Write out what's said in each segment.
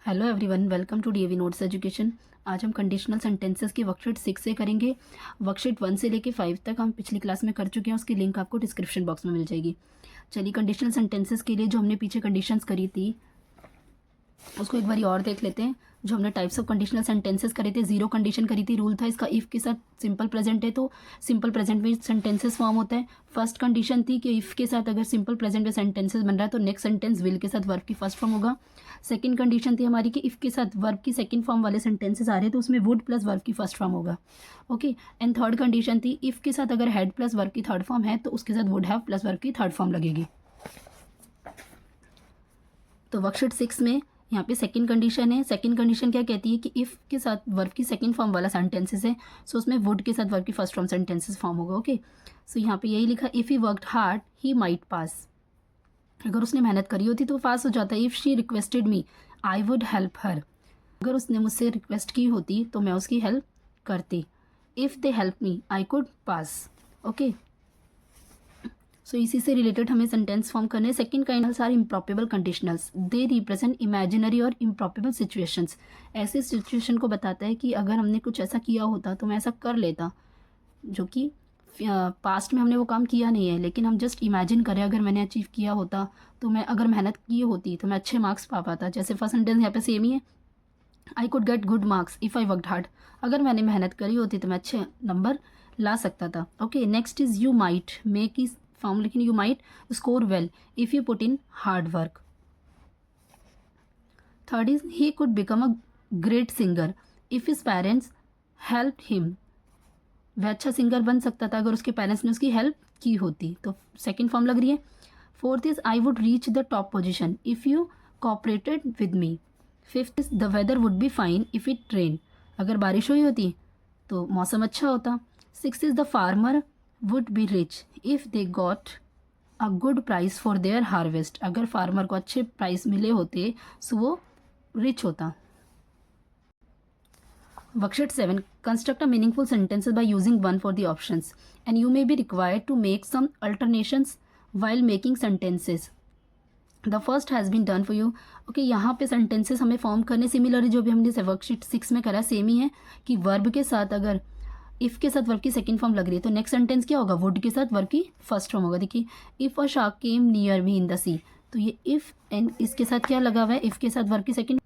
Hello everyone, welcome to DAV Notes Education. आज हम conditional sentences की वर्कशीट 6 से करेंगे। वर्कशीट 1 से लेके 5 तक हम पिछली क्लास में कर चुके हैं, उसकी लिंक आपको डिस्क्रिप्शन बॉक्स में मिल जाएगी। चलिए, कंडीशनल सेंटेंसेस के लिए जो हमने पीछे कंडीशंस करी थी उसको एक बार और देख लेते हैं। जो हमने टाइप्स ऑफ कंडीशनल सेंटेंसेस करे थे, जीरो कंडीशन करी थी। रूल था इसका, इफ़ के साथ सिंपल प्रेजेंट है तो सिंपल प्रेजेंट में सेंटेंसेस फॉर्म होता है। फर्स्ट कंडीशन थी कि इफ़ के साथ अगर सिंपल प्रेजेंट में सेंटेंसेस बन रहा है तो नेक्स्ट सेंटेंस विल के साथ वर्ब की फर्स्ट फॉर्म होगा। सेकंड कंडीशन थी हमारी कि इफ़ के साथ वर्ब की सेकंड फॉर्म वाले सेंटेंसेस आ रहे हैं तो उसमें वुड प्लस वर्ब की फर्स्ट फॉर्म होगा। ओके, एंड थर्ड कंडीशन थी इफ़ के साथ अगर हैड प्लस वर्ब की थर्ड फॉर्म है तो उसके साथ वुड हैव प्लस वर्ब की थर्ड फॉर्म लगेगी। तो वर्कशीट 6 में यहाँ पे सेकंड कंडीशन है। सेकंड कंडीशन क्या कहती है कि इफ़ के साथ वर्ब की सेकंड फॉर्म वाला सेंटेंसेस है सो उसमें वुड के साथ वर्ब की फर्स्ट फॉर्म सेंटेंसेस फॉर्म होगा। ओके, सो यहाँ पे यही लिखा, if he worked hard he might pass. अगर उसने मेहनत करी होती तो पास हो जाता है। If she requested me I would help her. अगर उसने मुझसे रिक्वेस्ट की होती तो मैं उसकी हेल्प करती। If they help me I could pass. Okay, so इसी से रिलेटेड हमें सेंटेंस फॉर्म करने। Second kind are improbable conditionals, they represent imaginary और इम्प्रॉपेबल सिचुएशंस। ऐसे सिचुएशन को बताता है कि अगर हमने कुछ ऐसा किया होता तो मैं ऐसा कर लेता, जो कि पास्ट में हमने वो काम किया नहीं है, लेकिन हम जस्ट इमेजिन करें अगर मैंने अचीव किया होता तो मैं, अगर मेहनत की होती तो मैं अच्छे मार्क्स पा पाता। जैसे फर्स्ट सेंटेंस यहाँ पे सेम ही है, I could get good marks if I worked hard. अगर मैंने मेहनत करी होती तो मैं अच्छे नंबर ला सकता था। Okay, next is you might make is form, लेकिन you might score well if you put in hard work. Third is he could become a great singer if his parents help him. वह अच्छा singer बन सकता था अगर उसके parents ने उसकी हेल्प की होती। तो सेकंड फॉर्म लग रही है। Fourth is I would reach the top position if you cooperated with me. Fifth is the weather would be fine if it rain. अगर बारिश हुई होती तो मौसम अच्छा होता। Six is the farmer would be rich if they got a good price for their harvest. अगर farmer को अच्छे प्राइस मिले होते सो वो रिच होता। Worksheet 7. Construct a meaningful sentences by using one for the options, and you may be required to make some alternations while making sentences. The first has been done for you. Okay, यहाँ पे sentences हमें form करने similar जो भी हमने worksheet 6 में करा same ही है कि वर्ब के साथ अगर इफ़ के साथ वर्ब की सेकंड फॉर्म लग रही है तो नेक्स्ट सेंटेंस क्या होगा, वुड के साथ वर्ब की फर्स्ट फॉर्म होगा। देखिए, if a shark came near me in the sea, तो ये इफ़ एंड इसके साथ क्या लगा हुआ है, इफ़ के साथ वर्ब की सेकंड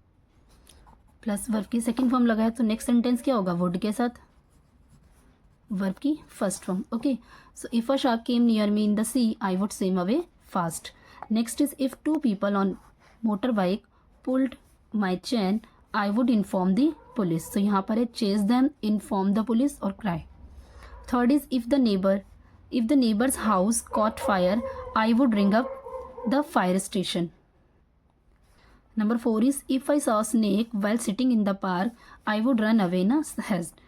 प्लस वर्ब की सेकंड फॉर्म लगा है तो नेक्स्ट सेंटेंस क्या होगा, वुड के साथ वर्ब की first form. Okay, so if a shark came near me in the sea I would swim away fast. Next is if two people on motorbike pulled my chain I would inform the police. तो यहाँ पर है chase them, inform the police और cry. Third is if the neighbours house caught fire I would ring up the fire station. Number 4 is if I saw a snake while sitting in the park, I would run away in a haste.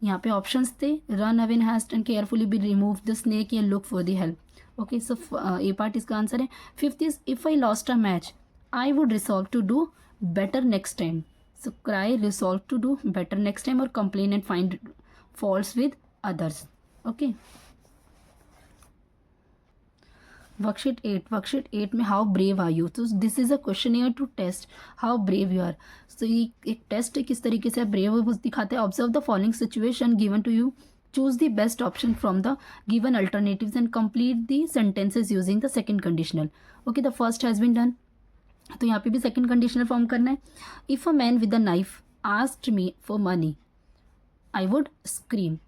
यहाँ पे options थे, run away in haste and carefully be remove the snake या look for the help. Okay, so a part इसका answer है। Fifth is if I lost a match I would resolve to do better next time. So cry resolve to do better next time और complain and find faults with others. Okay, worksheet 8 में how brave are you. तो this is a question to test how brave you are. So ये एक test है किस तरीके से brave वो दिखाते हैं। Observe the following situation given to you, choose the best option from the given alternatives and complete the sentences using the second conditional. Okay, the first has been done. तो यहाँ पे भी सेकंड कंडीशनल फॉर्म करना है। If a man with a knife asked me for money I would scream.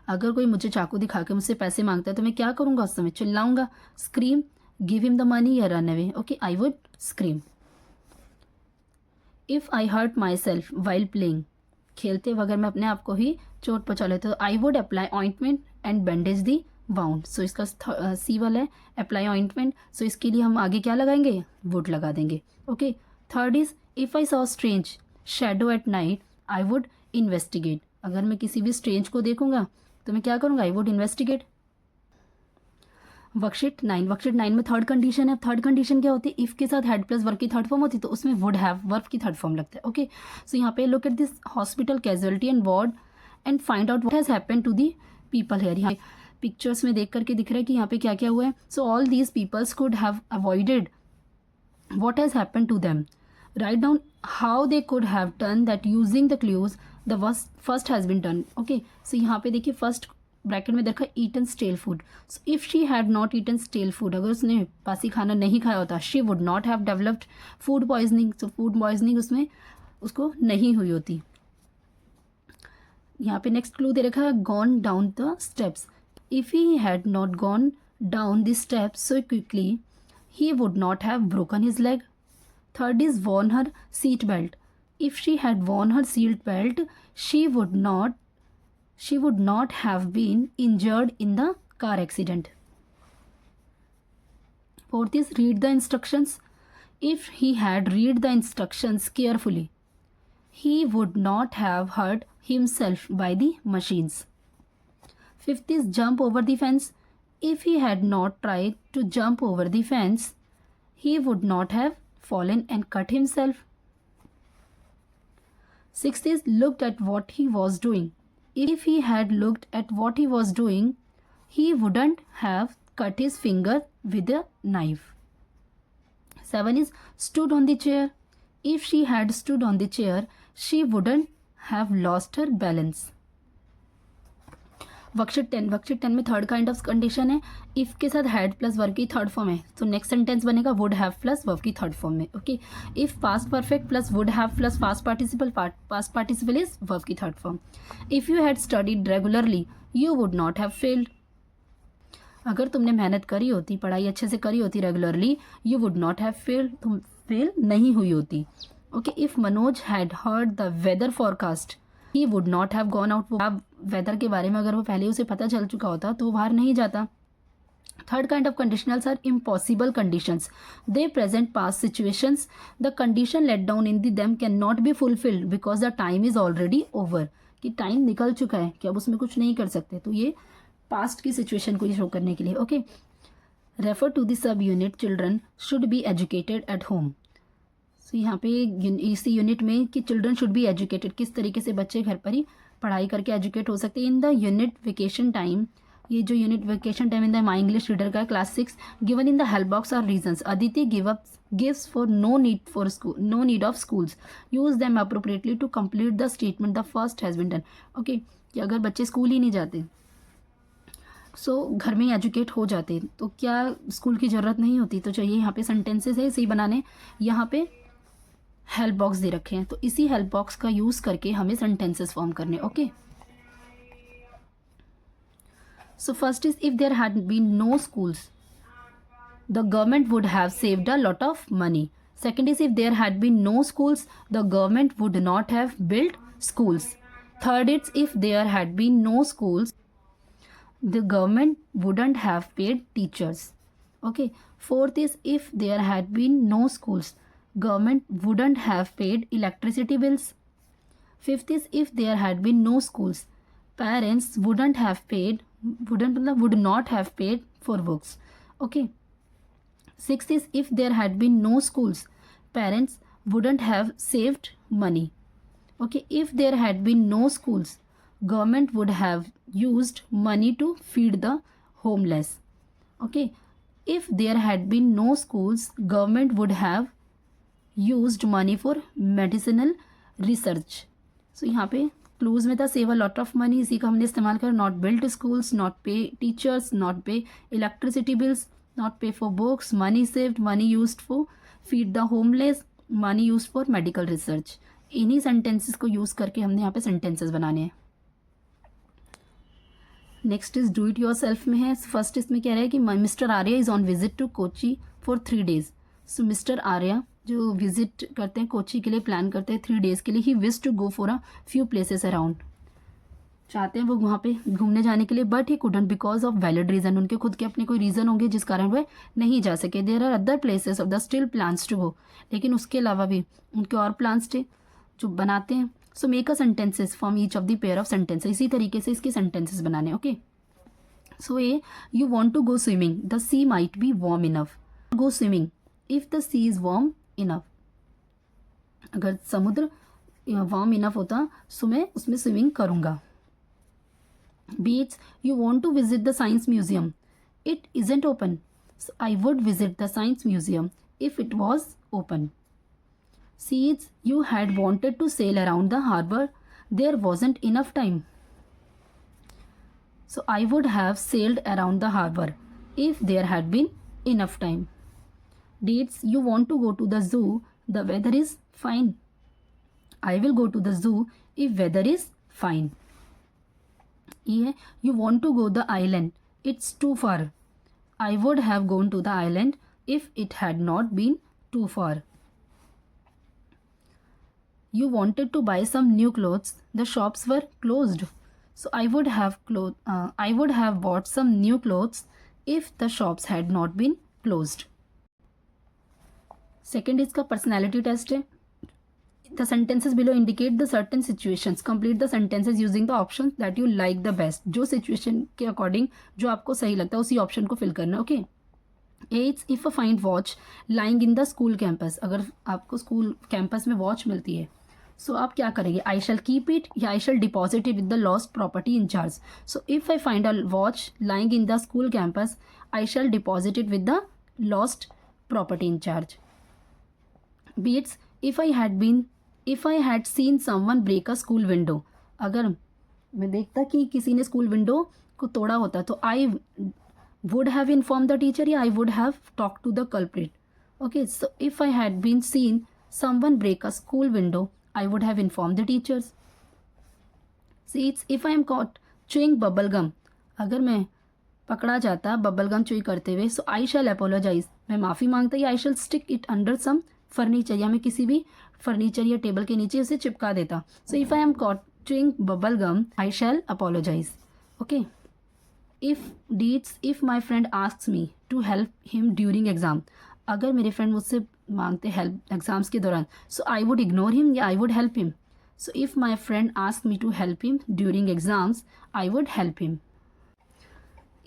अगर कोई मुझे चाकू दिखा के मुझसे पैसे मांगता है तो मैं क्या करूँगा, उस समय चिल्लाऊंगा, scream, give him the money या run away. Okay, I would scream. If I hurt myself while playing, खेलते हुए अगर मैं अपने आप को ही चोट पहुँचा लेता तो I would apply ointment and bandage the wound. So इसका सी वाला है अप्लाई ऑइंटमेंट, सो इसके लिए हम आगे क्या लगाएंगे, वुड लगा देंगे। Okay, third is if I saw strange shadow at night I would investigate. अगर मैं किसी भी स्ट्रेंज को देखूंगा तो मैं क्या करूँगा, आई वुड इन्वेस्टिगेट। वर्कशीट 9 में थर्ड कंडीशन है। थर्ड कंडीशन क्या होती है, इफ़ के साथ हेड प्लस वर्ब की थर्ड फॉर्म होती है तो उसमें वुड हैव वर्ब की थर्ड फॉर्म लगता है। ओके, सो यहाँ पे look at this hospital casualty and ward and find out what has happened to the people here. यहाँ पिक्चर्स में देख करके दिख रहा है कि यहाँ पे क्या क्या हुआ है। So all these peoples could have avoided what has happened to them Write down how they could have done that using the clues. The first has been done. Okay, so यहाँ पे देखिए फर्स्ट ब्रैकेट में देखा eaten stale food. So if she had not eaten stale food, अगर उसने बासी खाना नहीं खाया होता, she would not have developed food poisoning. So food poisoning उसमें उसको नहीं हुई होती. यहाँ पे नेक्स्ट क्लू दे रखा है gone down the steps. If he had not gone down the steps so quickly, he would not have broken his leg. Third is worn her seat belt. If she had worn her seat belt, she would not have been injured in the car accident. Fourth is read the instructions. If he had read the instructions carefully, he would not have hurt himself by the machines. Fifth is jump over the fence. If he had not tried to jump over the fence, he would not have fallen and cut himself. Sixth is looked at what he was doing. If he had looked at what he was doing, he wouldn't have cut his finger with a knife. Seven is stood on the chair. If she had stood on the chair, she wouldn't have lost her balance. Worksheet 10 में third kind of condition है. If के साथ had plus verb की third form है, तो next sentence बनेगा would have plus verb की third form में. Okay, if past perfect plus would have plus past participle is verb की third form. If you had studied regularly you would not have failed. अगर तुमने मेहनत करी होती, पढ़ाई अच्छे से करी होती regularly, you would not have failed, तुम फेल नहीं हुई होती. Okay, if Manoj had heard the weather forecast he would not have gone out. अब वेदर के बारे में अगर वो पहले उसे पता चल चुका होता तो वो बाहर नहीं जाता. Third kind of conditionals are impossible conditions. They present past situations. The condition let down in the them can not be fulfilled because the time is already over. कि टाइम निकल चुका है कि अब उसमें कुछ नहीं कर सकते. तो ये पास्ट की सिचुएशन को शो करने के लिए. Okay, refer to the sub unit children should be educated at home. तो यहाँ पे इसी यूनिट में कि चिल्ड्रन शुड बी एजुकेटेड, किस तरीके से बच्चे घर पर ही पढ़ाई करके एजुकेट हो सकते हैं. In the unit vacation time, ये जो unit vacation time in the my English reader का class 6, given in the help box are reasons. Aditi gives for no need of schools. Use them appropriately to complete the statement the first has been done. Okay, कि अगर बच्चे school ही नहीं जाते, घर में ही educate हो जाते, तो क्या स्कूल की ज़रूरत नहीं होती. तो चाहिए यहाँ पे सेंटेंसेस है इसी बनाने. यहाँ पे हेल्प बॉक्स दे रखे हैं, तो इसी हेल्प बॉक्स का यूज करके हमें सेंटेंसेस फॉर्म करने. Okay, so first is if there had been no schools the government would have saved a lot of money. Second is if there had been no schools the government would not have build schools. Third is if there had been no schools the government wouldn't have paid teachers. Okay, fourth is if there had been no schools government wouldn't have paid electricity bills. Fifth is if there had been no schools, parents would not have paid for books. Okay. Sixth is if there had been no schools, parents wouldn't have saved money. Okay, if there had been no schools, government would have used money to feed the homeless. Okay, if there had been no schools, government would have used money for medicinal research. So यहाँ पे clues में था save a lot of money, इसी का हमने इस्तेमाल कर. Not build schools, not पे टीचर्स, नॉट पे इलेक्ट्रिसिटी बिल्स, नॉट पे for books, money saved, money used for feed the homeless, money used for medical research. इन्हीं सेंटेंसेस को यूज करके हमने यहाँ पे सेंटेंसेस बनाने हैं. Next is do it your self में है. फर्स्ट इसमें कह रहा है कि mister Arya is on visit to Kochi for 3 days. So mister Arya जो विजिट करते हैं कोची के लिए, प्लान करते हैं 3 days के लिए. He wish to go for a few places around, चाहते हैं वो वहाँ पे घूमने जाने के लिए. But he couldn't because of valid reason, उनके खुद के अपने कोई रीज़न होंगे जिस कारण वह नहीं जा सके. There are other places of the still plans to go, लेकिन उसके अलावा भी उनके और प्लान्स थे जो बनाते हैं. So make a sentences from each of the pair of sentences. इसी तरीके से इसके सेंटेंसेस बनाने. ओके, सो ये you want to go swimming, the sea might be warm enough. Go swimming if the sea is warm enough. अगर समुद्र warm enough होता तो मैं उसमें स्विमिंग करूँगा. Beach you want to visit the science museum, it isn't open, I would visit the science museum if it was open. Since you had wanted to sail around the harbor, there wasn't enough time. So I would have sailed around the harbor if there had been enough time. Dates, you want to go to the zoo, the weather is fine. I will go to the zoo if weather is fine. E है, you want to go the island, it's too far. I would have gone to the island if it had not been too far. You wanted to buy some new clothes, the shops were closed. So I would have bought some new clothes if the shops had not been closed. Second इसका personality test है. The sentences below indicate the certain situations. Complete the sentences using the options that you like the best. जो situation के according जो आपको सही लगता है उसी option को fill करना. Okay. 8. If a find watch lying in the school campus. अगर आपको school campus में watch मिलती है, so आप क्या करेंगे? I shall keep it या I shall deposit it with the lost property in charge. So if I find a watch lying in the school campus, I shall deposit it with the lost property in charge. Beats, if I had seen someone break a school window. अगर मैं देखता कि किसी ने school window को तोड़ा होता तो I would have informed the teacher या I would have talked to the culprit. Okay, so if I had been seen someone break a school window, I would have informed the teachers. See, if I am caught chewing bubble gum, अगर मैं पकड़ा जाता bubble gum चुई करते हुए, सो आई shall apologise, मैं माफ़ी मांगता या I shall stick it under some furniture, या मैं किसी भी फर्नीचर या टेबल के नीचे उसे चिपका देता. So if I am caught chewing bubble gum I shall apologize. Okay. If my friend asks me to help him during exam, अगर मेरे फ्रेंड मुझसे मांगते हेल्प एग्ज़ाम्स के दौरान, so I would ignore him or I would help him. So if my friend ask me to help him during exams I would help him.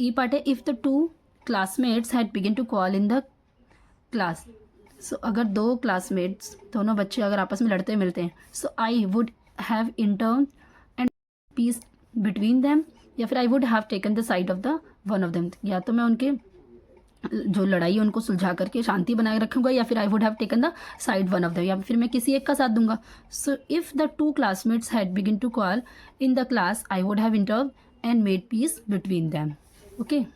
E part है, if the two classmates had begin to call in the class. So अगर दो classmates, दोनों बच्चे अगर आपस में लड़ते मिलते हैं, so I would have intern and peace between them, या फिर I would have taken the side of the one of them, या तो मैं उनके जो लड़ाई है उनको सुलझा करके शांति बनाए रखूँगा, या फिर I would have taken the side one of them, या फिर मैं किसी एक का साथ दूंगा. So if the two classmates had begin to call in the class I would have intern and made peace between them. Okay.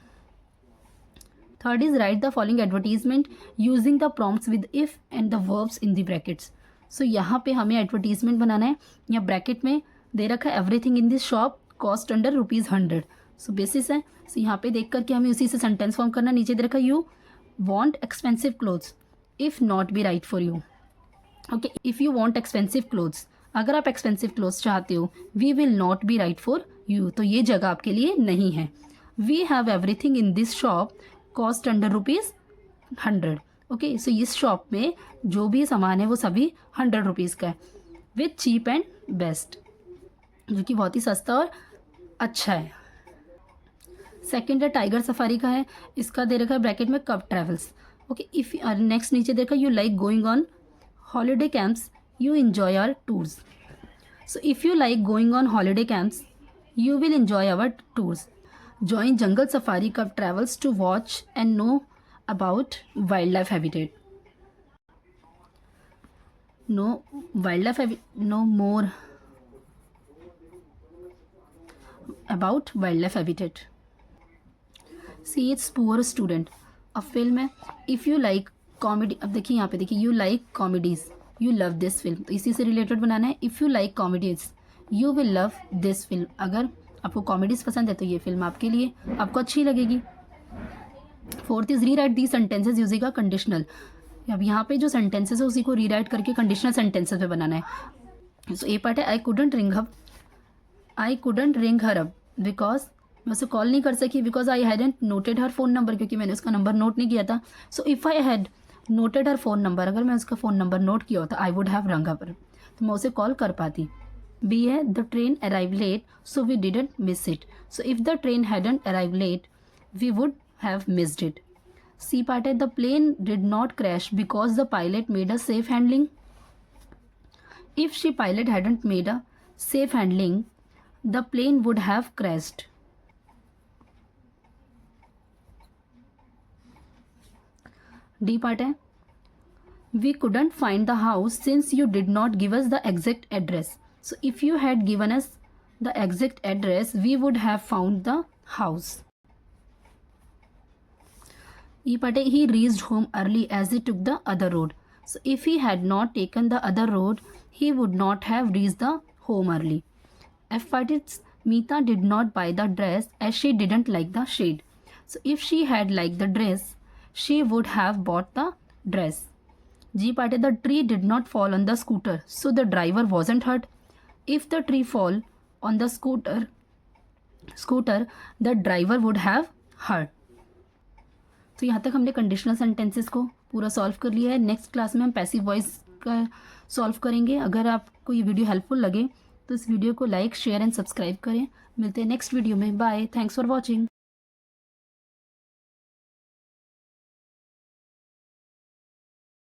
Third is write the following advertisement using the prompts with if and the verbs in the brackets. So यहाँ पे हमें advertisement बनाना है. या bracket में दे रखा है everything in this shop cost under ₹100. So basis है. So यहाँ पे देख करके हमें उसी से sentence form करना. नीचे दे रखा है you want expensive clothes if not be right for you. Okay. If you want expensive clothes, अगर आप expensive clothes चाहते हो, we will not be right for you. तो ये जगह आपके लिए नहीं है. We have everything in this shop cost under ₹100. Okay. सो इस शॉप में जो भी सामान है वो सभी ₹100 का है, विथ चीप एंड बेस्ट, जो कि बहुत ही सस्ता और अच्छा है. सेकेंड है टाइगर सफारी का है. इसका दे रखा है ब्रैकेट में कब ट्रेवल्स. ओके. इफ नेक्स्ट नीचे देखा you like going on holiday camps you enjoy our tours. So if you like going on holiday camps you will enjoy our tours. Join Jungle Safari Club travels to watch and know about wildlife habitat. Know more about wildlife habitat. See, it's Poor Student. अब film है. If you like comedy, अब देखिए यहाँ पे देखिए you like comedies, you love this film. तो इसी से रिलेटेड बनाना है. If you like comedies, you will love this film. अगर आपको कॉमेडीज़ पसंद है तो ये फिल्म आपके लिए आपको अच्छी लगेगी. फोर्थ इज़ री right the sentences using a conditional. अब यहाँ पे जो सेंटेंसेस है उसी को रीराइट करके कंडीशनल सेंटेंसेस पे बनाना है. सो ए पार्ट है I couldn't ring her up because मैं उसे कॉल नहीं कर सकी, because I hadn't noted her phone number, क्योंकि मैंने उसका नंबर नोट नहीं किया था. सो if I had noted her phone number, अगर मैं उसका फ़ोन नंबर नोट किया होता आई वुड हैव रंग अप, तो मैं उसे कॉल कर पाती. B है the train arrived late so we didn't miss it. So if the train hadn't arrived late we would have missed it. C part है the plane did not crash because the pilot made a safe handling. If she pilot hadn't made a safe handling the plane would have crashed. D part है We couldn't find the house since you did not give us the exact address. So if you had given us the exact address, we would have found the house. E part hai, he reached home early as he took the other road. So if he had not taken the other road, he would not have reached the home early. F part is Meeta did not buy the dress as she didn't like the shade. So if she had liked the dress, she would have bought the dress. G part is the tree did not fall on the scooter, so the driver wasn't hurt. If the tree fall on the scooter, the driver would have hurt. तो यहाँ तक हमने conditional sentences को पूरा solve कर लिया है. Next class में हम पैसिव वॉइस का सॉल्व करेंगे. अगर आपको ये वीडियो हेल्पफुल लगे तो इस वीडियो को लाइक शेयर एंड सब्सक्राइब करें. मिलते हैं नेक्स्ट वीडियो में. बाय. Thanks for watching.